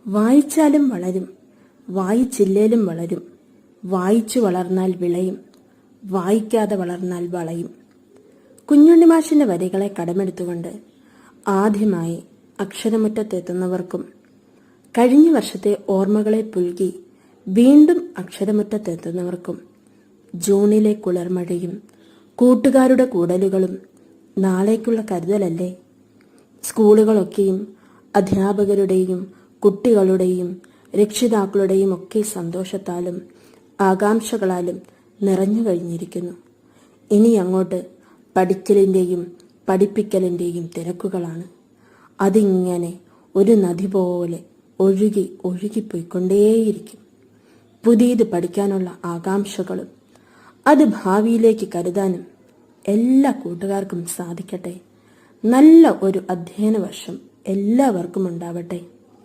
വായിച്ചാലും വളരും, വായിച്ചില്ലേലും വളരും. വായിച്ചു വളർന്നാൽ വിളയും, വായിക്കാതെ വളർന്നാൽ വളയും. കുഞ്ഞുണ്ണി മാഷിന്റെ വരികളെ കടമെടുത്തുകൊണ്ട് ആദ്യമായി അക്ഷരമുറ്റത്തെത്തുന്നവർക്കും കഴിഞ്ഞ വർഷത്തെ ഓർമ്മകളെ പുൽകി വീണ്ടും അക്ഷരമുറ്റത്തെത്തുന്നവർക്കും ജൂണിലെ കുളിർമഴയും കൂട്ടുകാരുടെ കൂടലുകളും നാളേക്കുള്ള കരുതലല്ലേ. സ്കൂളുകളൊക്കെയും അധ്യാപകരുടെയും കുട്ടികളുടെയും രക്ഷിതാക്കളുടെയും ഒക്കെ സന്തോഷത്താലും ആകാംക്ഷകളാലും നിറഞ്ഞു കഴിഞ്ഞിരിക്കുന്നു. ഇനി അങ്ങോട്ട് പഠിക്കലിൻ്റെയും പഠിപ്പിക്കലിൻ്റെയും തിരക്കുകളാണ്. അതിങ്ങനെ ഒരു നദി പോലെ ഒഴുകി ഒഴുകിപ്പോയിക്കൊണ്ടേയിരിക്കും. പുതിയത് പഠിക്കാനുള്ള ആകാംക്ഷകളും അത് ഭാവിയിലേക്ക് കരുതാനും എല്ലാ കൂട്ടുകാർക്കും സാധിക്കട്ടെ. നല്ല ഒരു അധ്യയന വർഷം എല്ലാവർക്കും ഉണ്ടാവട്ടെ.